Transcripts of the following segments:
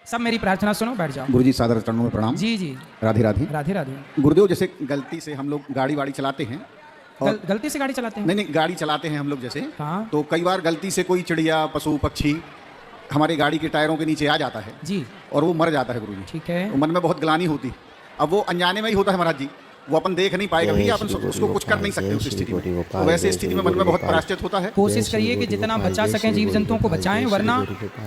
सब मेरी प्रार्थना सुनो, बैठ जाओ। गुरुजी सादर चरणों में प्रणाम। जी जी, राधे राधे। राधे राधे। गुरुदेव, जैसे गलती से हम लोग गाड़ी वाड़ी चलाते हैं और गलती से गाड़ी चलाते हैं? नहीं नहीं, गाड़ी चलाते हैं हम लोग जैसे, हाँ। तो कई बार गलती से कोई चिड़िया पशु पक्षी हमारी गाड़ी के टायरों के नीचे आ जाता है जी, और वो मर जाता है गुरुजी। ठीक है। तो मन में बहुत ग्लानि होती। अब वो अनजाने में ही होता है महाराज जी, वो अपन देख नहीं पाएगा भैया, अपन उसको कुछ कर नहीं सकते उस स्थिति में। तो वैसे स्थिति में मन में बहुत पराश्चित होता है। कोशिश करिए कि जितना बचा सकें जीव जंतुओं को बचाएं, वरना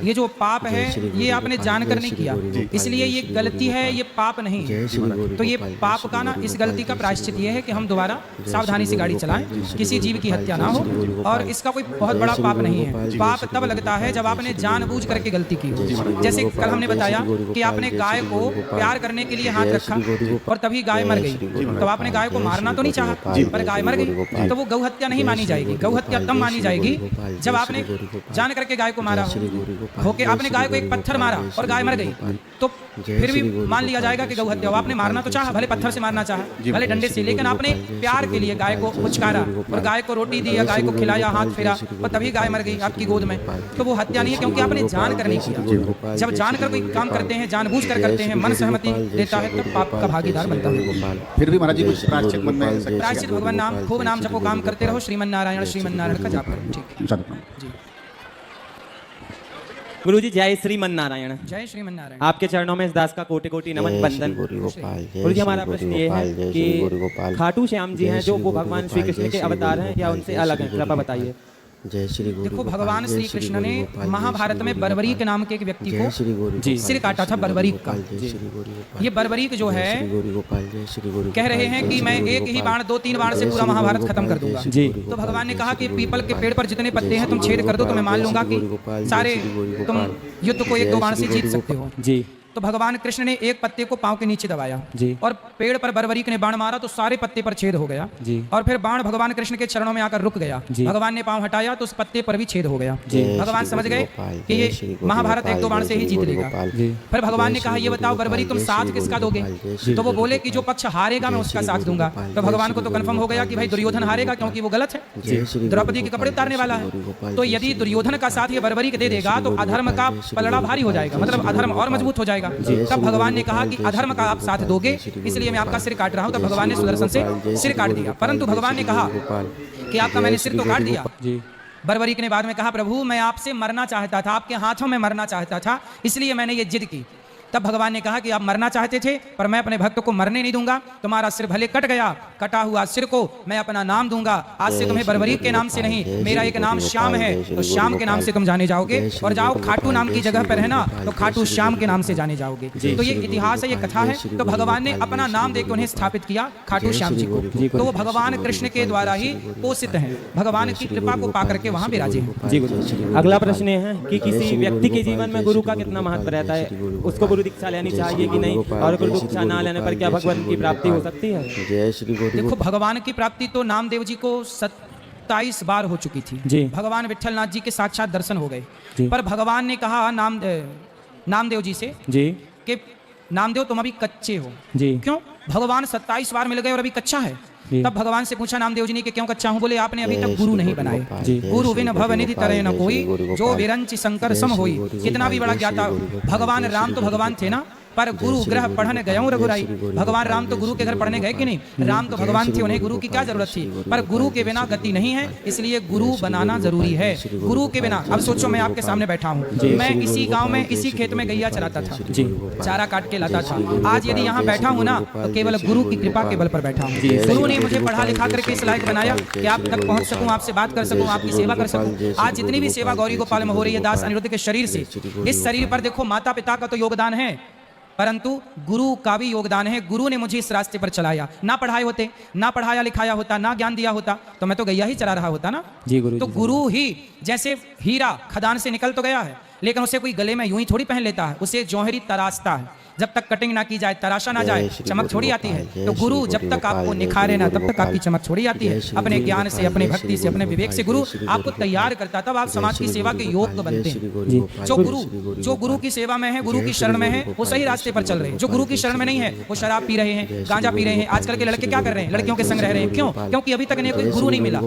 ये जो पाप है ये आपने जानकर नहीं किया, इसलिए ये गलती है, ये पाप नहीं है। तो ये पाप का ना, इस गलती का प्रायश्चित ये है कि हम दोबारा सावधानी से गाड़ी चलाएं, किसी जीव की हत्या ना हो, और इसका कोई बहुत बड़ा पाप नहीं है। पाप तब लगता है जब आपने जानबूझ करके गलती की हो। जैसे कल हमने बताया कि आपने गाय को प्यार करने के लिए हाथ रखा और तभी गाय मर गई, तो आपने गाय को मारना तो नहीं चाहा, पर गाय मर गई, तो वो गौ हत्या नहीं मानी जाएगी। गौ हत्या तब मानी जाएगी जब आपने जान करके गाय को मारा हो के आपने गाय को एक पत्थर मारा और गाय मर गई, तो फिर भी मान लिया जाएगा कि गौ हत्या हो। आपने मारना तो चाहा, भले पत्थर से मारना चाहा, भले डंडे से, लेकिन आपने प्यार के लिए गाय को पुचकारा और गाय को रोटी दी या गाय को खिलाया, हाथ फेरा, और तभी गाय मर गई आपकी गोद में, तो वो हत्या नहीं है, क्योंकि आपने जान कर नहीं किया। जब जानकर कोई काम करते हैं, जानबूझ कर करते हैं, मन सहमति देता है, तब पाप का भागीदार बनता है। फिर भी महाराज जी कुछ प्रायश्चित मन में प्रायश्चित भगवान नाम, खूब नाम जपो, काम करते रहो, श्रीमन नारायण का जाप करो। ठीक है जी। गुरुजी जय श्रीमन नारायण। जय श्रीमन नारायण। आपके चरणों में इस दास का कोटि कोटि नमन बंदन। गुरुजी हमारा प्रश्न ये है कि खाटू श्याम जी हैं जो वो भगवान श्री कृष्ण के अवतार हैं या उनसे अलग हैं, कृपा बताइए। जय श्री गुरु। देखो, भगवान श्री कृष्ण ने महाभारत में बर्बरीक के नाम के एक व्यक्ति को सिर काटा था, बर्बरीक का। ये बर्बरीक जो है, कह रहे हैं कि मैं एक ही बाण 2-3 बाण से पूरा महाभारत खत्म कर दूंगा जी। तो भगवान ने कहा कि पीपल के पेड़ पर जितने पत्ते हैं तुम छेद कर दो, तो मैं मान लूंगा कि सारे तुम युद्ध को 1-2 बाण से जीत सकते हो जी। तो भगवान कृष्ण ने एक पत्ते को पांव के नीचे दबाया जी, और पेड़ पर बर्बरीक ने बाण मारा तो सारे पत्ते पर छेद हो गया जी। और फिर बाण भगवान कृष्ण के चरणों में आकर रुक गया जी। भगवान ने पांव हटाया तो उस पत्ते पर भी छेद हो गया जी। भगवान समझ गए कि ये महाभारत 1-2 बाण से ही जीत लेगा। फिर भगवान ने कहा, ये बताओ बर्बरीक तुम साथ किसका दोगे? तो वो बोले कि जो पक्ष हारेगा मैं उसका साथ दूंगा। तो भगवान को तो कंफर्म हो गया कि भाई दुर्योधन हारेगा, क्योंकि वो गलत है, द्रौपदी के कपड़े उतारने वाला है। तो यदि दुर्योधन का साथ ये बर्बरीक दे देगा तो अधर्म का पलड़ा भारी हो जाएगा, मतलब अधर्म और मजबूत हो जाएगा। तब भगवान ने कहा कि अधर्म का आप साथ दोगे, इसलिए मैं आपका सिर काट रहा हूं। तब भगवान ने सुदर्शन से सिर काट दिया। परंतु भगवान ने कहा कि आपका मैंने सिर तो काट दिया। बर्बरीक ने बाद में कहा, प्रभु मैं आपसे मरना चाहता था, आपके हाथों में मरना चाहता था, इसलिए मैंने ये जिद की। तब भगवान ने कहा कि आप मरना चाहते थे, पर मैं अपने भक्त को मरने नहीं दूंगा। तुम्हारा सिर भले कट गया, कटा हुआ सिर को मैं अपना नाम दूंगा। आज से तुम्हें बर्बरीक के नाम से नहीं, मेरा एक नाम श्याम है, तो श्याम के नाम से तुम जाने जाओगे। और जाओ खाटू नाम की जगह पर है ना, तो खाटू श्याम के नाम से जाने जाओगे। तो ये इतिहास है, ये कथा है। तो भगवान ने अपना नाम देकर उन्हें स्थापित किया, खाटू श्याम जी को। तो वो भगवान कृष्ण के द्वारा ही पोषित है, भगवान की कृपा को पा करके वहाँ विराजे हैं। अगला प्रश्न ये है कि किसी व्यक्ति के जीवन में गुरु का कितना महत्व रहता है, उसको गुरु दीक्षा लेनी चाहिए कि नहीं, और गुरु दीक्षा ना लेने पर क्या भगवान की प्राप्ति हो सकती है? जय श्री गुरु। देखो, भगवान की प्राप्ति तो नामदेव जी को 27 बार हो चुकी थी जी। भगवान विट्ठलनाथ जी के साक्षात दर्शन हो गए, पर भगवान ने कहा नामदेव जी से जी कि नामदेव तुम अभी कच्चे हो जी। क्यों? भगवान 27 बार मिल गए और अभी कच्चा है। तब भगवान से पूछा नामदेव जी ने कि क्यों कच्चा हूं? बोले आपने अभी तक गुरु नहीं बनाए। गुरु बिन भव निधि तरह न कोई, जो विरंच शंकर सम होई। कितना भी बड़ा ज्ञाता, भगवान राम तो भगवान थे ना, पर गुरु ग्रह पढ़ने गए रघुराई। भगवान राम तो गुरु के घर पढ़ने गए कि नहीं? राम तो भगवान थे, उन्हें गुरु की क्या जरूरत थी? पर गुरु के बिना गति नहीं है, इसलिए गुरु बनाना जरूरी है। गुरु के बिना, अब सोचो मैं आपके सामने बैठा हूँ, मैं इसी गांव में इसी खेत में गैया चलाता था जी, चारा काट के लाता था। आज यदि यहाँ बैठा हूँ ना, तो केवल गुरु की कृपा के बल पर बैठा हूँ। गुरु ने मुझे पढ़ा लिखा करके इस लायक बनाया कि आप तक पहुँच सकूँ, आपसे बात कर सकूँ, आपकी सेवा कर सकूँ। आज जितनी भी सेवा गौरी गोपाल में हो रही है दास अनिरुद्ध के शरीर से, इस शरीर पर देखो माता पिता का तो योगदान है, परंतु गुरु का भी योगदान है। गुरु ने मुझे इस रास्ते पर चलाया। ना पढ़ाए होते, ना पढ़ाया लिखाया होता, ना ज्ञान दिया होता, तो मैं तो गैया ही चला रहा होता ना जी। गुरु तो गुरु ही, जैसे हीरा खदान से निकल तो गया है, लेकिन उसे कोई गले में यूं ही थोड़ी पहन लेता है, उसे जौहरी तराशता है। जब तक कटिंग ना की जाए, तराशा ना जाए, चमक छोड़ी आती है। तो गुरु जब तक आपको निखारे ना, तब तक आपकी चमक छोड़ी आती है। अपने ज्ञान से, अपने भक्ति से, अपने विवेक से गुरु आपको तैयार करता, तब आप समाज की सेवा के योग्य बनते हैं। जो गुरु की सेवा में है, गुरु की शरण में है, वो सही रास्ते पर चल रहे हैं। जो गुरु की शरण में नहीं है, वो शराब पी रहे हैं, गांजा पी रहे हैं। आजकल के लड़के क्या कर रहे हैं? लड़कियों के संग रह रहे हैं। क्यों? क्योंकि अभी तक इन्हें कोई गुरु नहीं मिला।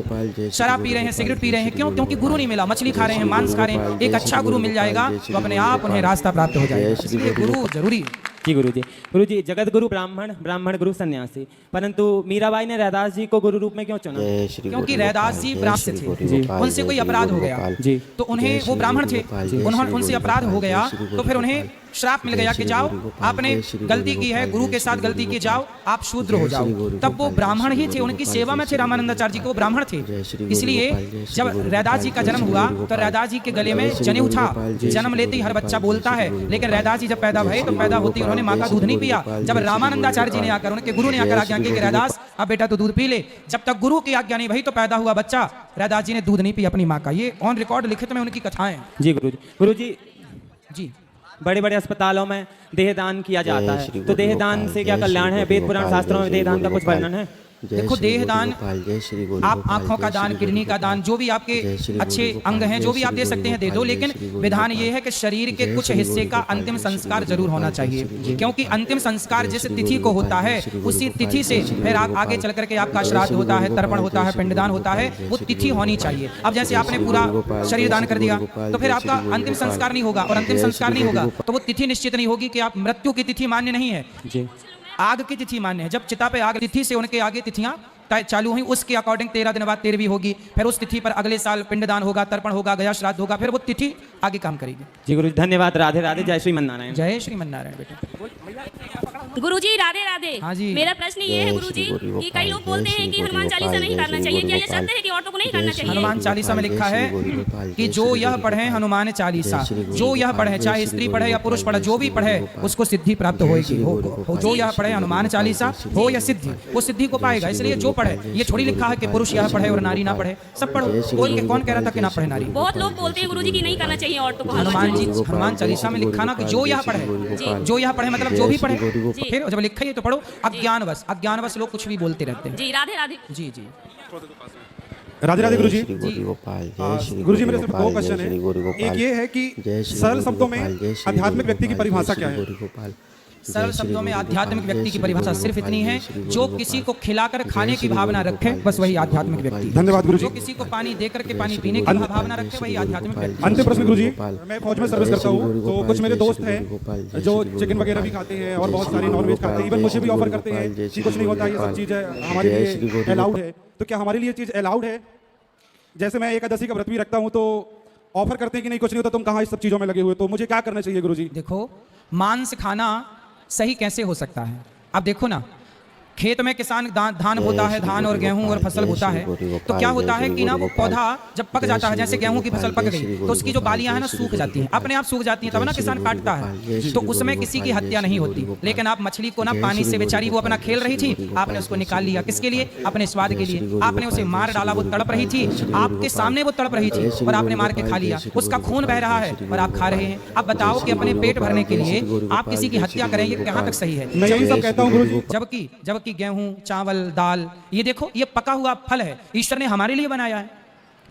शराब पी रहे हैं, सिगरेट पी रहे हैं। क्यों? क्योंकि गुरु नहीं मिला। मछली खा रहे हैं, मांस खा रहे हैं। एक अच्छा गुरु मिल जाएगा तो अपने आप उन्हें रास्ता प्राप्त हो जाएगा। इसलिए गुरु जरूरी है। जी गुरु जी जगत गुरु ब्राह्मण, ब्राह्मण गुरु सन्यासी, परंतु मीराबाई ने रैदास जी को गुरु रूप में क्यों चुना? क्योंकि रैदास जी ब्राह्मण थे, उनसे कोई अपराध हो गया जी, तो उन्हें, वो ब्राह्मण थे, उन्होंने, उनसे अपराध हो गया तो फिर उन्हें श्राप मिल गया कि जाओ, आपने गलती की है, गुरु के साथ गलती की, जाओ आप शूद्र हो जाओ। तब वो ब्राह्मण ही थे, उनकी सेवा में थे रामानंदाचार्य जी को, वो ब्राह्मण थे। इसलिए जब रैदास जी का जन्म हुआ तो रैदास जी के गले में जनेऊ था। जन्म लेते ही हर बच्चा बोलता है, लेकिन रैदास जी जब पैदा भए तो पैदा होते ही उन्होंने माँ का दूध नहीं पिया। जब रामानंदाचार्य जी ने आकर, उनके गुरु ने आकर आज्ञा की कि रैदास अब बेटा तो दूध पी ले, जब तक गुरु की आज्ञा नहीं भई तो पैदा हुआ बच्चा रैदास जी ने दूध नहीं पिया अपनी माँ का। ये ऑन रिकॉर्ड लिखित में उनकी कथाएं। जी गुरु जी जी बड़े बड़े अस्पतालों में देहदान किया जाता है, तो देहदान से क्या कल्याण है? वेद पुराण शास्त्रों में देहदान का कुछ वर्णन है? देखो, देहदान, आप आंखों का दान, किडनी का दान, जो भी आपके अच्छे अंग हैं, जो भी आप दे सकते हैं दे दो, लेकिन विधान ये है कि शरीर के कुछ हिस्से का अंतिम संस्कार जरूर होना चाहिए। क्योंकि अंतिम संस्कार जिस तिथि को होता है, उसी तिथि से फिर आप आगे चल करके आपका श्राद्ध होता है, तर्पण होता है, पिंडदान होता है, वो तिथि होनी चाहिए। अब जैसे आपने पूरा शरीर दान कर दिया तो फिर आपका अंतिम संस्कार नहीं होगा, और अंतिम संस्कार नहीं होगा तो वो तिथि निश्चित नहीं होगी कि आप, मृत्यु की तिथि मान्य नहीं है, आग की तिथि मान्य है। जब चिता पे आग, तिथि से उनके आगे तिथियां चालू हुई, उसके अकॉर्डिंग 13 दिन बाद 13वीं होगी, फिर उस तिथि पर अगले साल पिंडदान होगा, तर्पण होगा, गया श्राद्ध होगा, फिर वो तिथि आगे काम करेगी। जी गुरु जी धन्यवाद। राधे राधे। जय श्रीमन्नारायण। जय श्रीमन्नारायण। बेटा गुरुजी राधे राधे। हाँ जी। मेरा प्रश्न ये है गुरुजी कि कई लोग बोलते हैं कि हनुमान चालीसा नहीं करना चाहिए, क्या ये सत्य है कि औरतों को नहीं करना चाहिए? हनुमान चालीसा में लिखा है कि जो यह पढ़े हनुमान चालीसा, जो यह पढ़े, चाहे स्त्री पढ़े या पुरुष पढ़े, जो भी पढ़े उसको सिद्धि प्राप्त होगी। जो यह पढ़े हनुमान चालीसा हो या सिद्धि, वो सिद्धि को पाएगा। इसलिए जो पढ़े, ये थोड़ी लिखा है कि पुरुष यह पढ़े और नारी ना पढ़े, सब पढ़ो। कौन कह रहा था कि ना पढ़े नारी? बहुत लोग बोलते हैं गुरुजी कि नहीं करना चाहिए औरतों को। हनुमान चालीसा में लिखा ना कि जो यह पढ़े, जो यह पढ़े मतलब जो भी पढ़े। फिर जब लिखा है तो पढ़ो। अज्ञानवश लोग कुछ भी बोलते रहते हैं। जी राधे राधे। जी जी राधे राधे गुरुजी। गुरुजी मेरे सिर्फ 2 क्वेश्चन है। एक ये है कि सरल शब्दों में आध्यात्मिक व्यक्ति की परिभाषा क्या है? सरल शब्दों में आध्यात्मिक व्यक्ति की परिभाषा सिर्फ इतनी है, जो किसी को खिलाकर खाने की भावना रखे, बस वही आध्यात्मिक व्यक्ति। धन्यवाद गुरुजी। जो किसी को पानी देकर के पानी पीने की भावना रखे, वही आध्यात्मिक व्यक्ति। अंतिम प्रश्न गुरुजी, मैं फौज में सर्विस करता हूँ, तो कुछ मेरे दोस्त हैं जो चिकन वगैरह भी खाते हैं और बहुत सारे नॉनवेज खाते हैं, इवन मुझे भी ऑफर करते हैं कि कुछ नहीं होता, ये सब चीज़ हमारे लिए अलाउड है। तो क्या हमारे लिए चीज़ अलाउड है? जैसे मैं एकादशी का व्रत भी रखता हूँ, तो ऑफर करते हैं कि नहीं कुछ नहीं होता, तुम कहाँ इस सब चीज़ों में लगे हुए, तो मुझे क्या करना चाहिए गुरुजी? देखो, मांस खाना सही कैसे हो सकता है? अब देखो ना, खेत में किसान धान बोता है, धान और गेहूं और फसल बोता है, तो क्या होता है कि ना वो पौधा जब पक जाता है, जैसे गेहूं की फसल पक गई तो उसकी जो बालियां हैं ना सूख जाती हैं, अपने आप सूख जाती हैं, तब ना किसान काटता है, तो उसमें किसी की हत्या नहीं होती। लेकिन आप मछली को ना पानी से, बेचारी वो अपना खेल रही थी, आपने उसको निकाल लिया, किसके लिए? अपने स्वाद के लिए। आपने उसे मार डाला, वो तड़प रही थी, आपके सामने वो तड़प रही थी और आपने मार के खा लिया, उसका खून बह रहा है और आप खा रहे हैं। अब बताओ कि अपने पेट भरने के लिए आप किसी की हत्या करें, ये कहाँ तक सही है? मैं यही सब कहता हूँ गुरुजी। जबकि गेहूं, चावल, दाल, ये देखो, ये पका हुआ फल है, ईश्वर ने हमारे लिए बनाया है।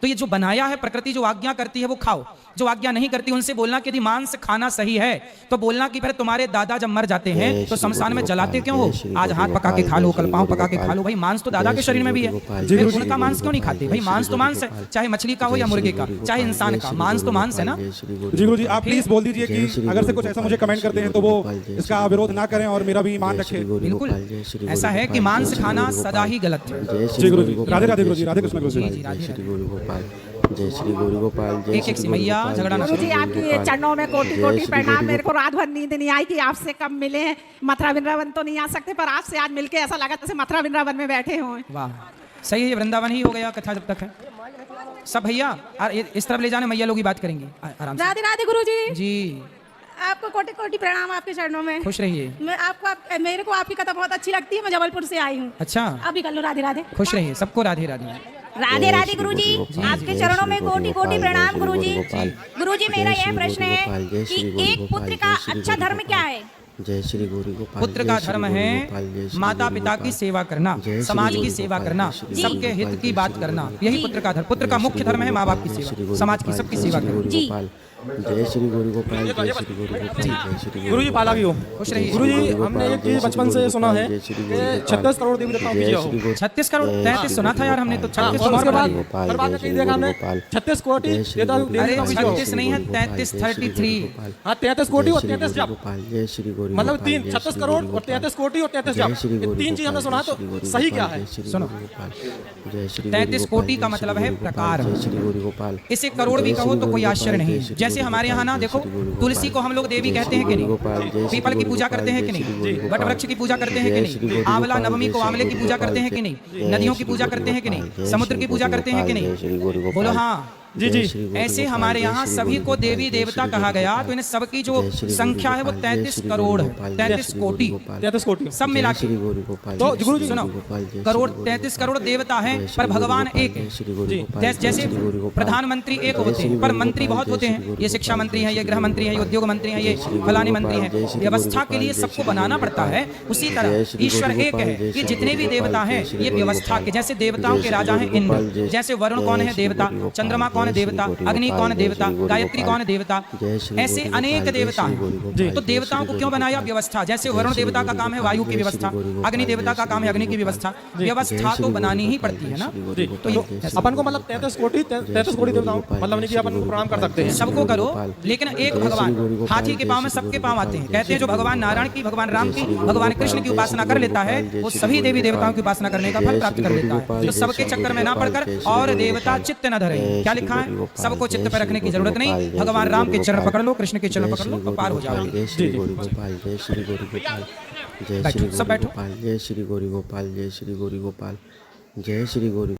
तो ये जो बनाया है, प्रकृति जो आज्ञा करती है वो खाओ, जो आज्ञा नहीं करती उनसे बोलना कि यदि मांस खाना सही है तो बोलना कि फिर तुम्हारे दादा जब मर जाते हैं तो शमशान में जलाते क्यों हो? आज हाथ पका के खा लो, कल पांव पका के खा लो। भाई मांस तो दादा के शरीर में भी है, फिर उनका मांस क्यों नहीं खाते? भाई मांस तो मांस है, चाहे मछली का हो या मुर्गे का, चाहे इंसान का, मांस तो मांस है ना। जी गुरुजी, आप प्लीज बोल दीजिए कि अगर से कुछ ऐसा मुझे कमेंट करते हैं तो वो इसका विरोध ना करें और मेरा भी मान रखें। बिल्कुल ऐसा है कि मांस खाना सदा ही गलत है। जी गुरुजी। राधे राधे गुरुजी। राधे कृष्ण गुरुजी। जय श्री गुरु गोपाल। एक सिमैया झगड़ा ना। गुरुजी आपकी चरणों में कोटि कोटि प्रणाम। मेरे को रात भर नींद नहीं आई कि आपसे कब मिले हैं। मथुरा वृंदावन तो नहीं आ सकते, पर आपसे आज मिलके ऐसा लगा जैसे मथुरा वृंदावन में बैठे हों। वाह, सही है, वृंदावन ही हो गया कथा जब तक है। सब भैया इस तरफ ले जाने, मैया लोग ही बात करेंगी आराम से। राधे राधे गुरुजी। जी आपको कोटि कोटि प्रणाम, आपके चरणों में। खुश रहिए। मैं मेरे को आपकी कथा बहुत अच्छी लगती है, मैं जबलपुर से आई हूँ। अच्छा, अभी कर लो राधे राधे। खुश रहिए, सबको राधे राधे। राधे राधे गुरुजी, आपके चरणों में कोटि कोटि प्रणाम गुरुजी। गुरुजी, मेरा यह प्रश्न है कि एक पुत्र का अच्छा धर्म क्या है? जय श्री गौरी गोपाल। पुत्र का धर्म है माता पिता की सेवा करना, समाज की सेवा करना, सबके हित की बात करना, यही पुत्र का धर्म। पुत्र का मुख्य धर्म है माँ बाप की सेवा, समाज की सबकी सेवा करना। जय श्री गौरी गोपाल, जय श्री गौरी गोपाल, जय श्री गुरु जी पाला भी हो। खुश रहिए। गुरु जी, हमने एक चीज बचपन से सुना है कि 36 करोड़ देवी देवताओं की जय हो। 36 करोड़ 33 सुना था यार हमने तो 36 और उसके बाद गोपाल, हर बात में कहीं देखा हमने 36 कोटि देवताओं की अरे जय हो। 36 नहीं है 33 33 हाँ, 33 कोटि और 33 जप, गोपाल, जय श्री गौरी मतलब गोपाल, 36 करोड़ और 33 कोटि और 33 जप, ये तीन चीज हमने सुना, तो सही क्या है? सुनो, जय श्री 33 कोटि का मतलब है प्रकार। जय श्री गौरी गोपाल। इसे करोड़ भी कहो तो कोई आश्चर्य नहीं। जैसे हमारे यहाँ ना देखो, तुलसी को हम लोग देवी कहते हैं कि नहीं, पीपल की पूजा करते हैं कि नहीं, वट वृक्ष की पूजा करते हैं कि नहीं, आंवला नवमी को आंवले की पूजा करते हैं कि नहीं, नदियों की पूजा करते हैं कि नहीं, समुद्र की पूजा करते हैं कि नहीं? बोलो हाँ। जी जी। ऐसे हमारे यहाँ सभी को देवी देवता कहा गया, तो इन सबकी जो संख्या है वो 33 करोड़ है, 33 कोटि, 33 कोटि सब मिला के। तो गुरु जी सुनो, करोड़ 33 करोड़ देवता है पर भगवान एक है। जैसे प्रधानमंत्री एक होते हैं पर मंत्री बहुत होते हैं। ये शिक्षा मंत्री है, ये गृह मंत्री है, ये उद्योग मंत्री है, ये फलाने मंत्री है। व्यवस्था के लिए सबको बनाना पड़ता है। उसी तरह ईश्वर एक है। ये जितने भी देवता हैं ये व्यवस्था के, जैसे देवताओं के राजा हैं इंद्र, जैसे वरुण कौन है देवता, चंद्रमा कौन है देवता, अग्नि कौन है देवता, गायत्री कौन है देवता, ऐसे अनेक देवता हैं। तो देवताओं को क्यों बनाया? व्यवस्था। जैसे वरुण देवता का काम है वायु की व्यवस्था, अग्नि देवता का काम है अग्नि की व्यवस्था। व्यवस्था तो बनानी ही पड़ती है ना। तो ये अपन को मतलब 33 कोटि देवताओं, मतलब नहीं कि अपन को प्रणाम कर सकते हैं। सबको करो, लेकिन एक भगवान हाथी के पांव में सबके पांव आते हैं। कहते हैं जो भगवान नारायण की, भगवान राम की, भगवान कृष्ण की उपासना कर लेता है वो सभी देवी देवताओं की उपासना करने का फल प्राप्त कर लेता है। तो सबके चक्कर में ना पड़कर और देवता चित्त न धरे। क्या लिखा है? सबको चित्त पर रखने की जरूरत नहीं। भगवान राम के चरण पकड़ लो, कृष्ण के चरण पकड़ लो, तो पार हो जाओगे। जय श्री गौरी गोपाल, जय श्री गौरी गोपाल, जय श्री सब गौरी बैठो। गोपाल, जय श्री गौरी गोपाल, जय श्री गौरी गोपाल, जय श्री गौरी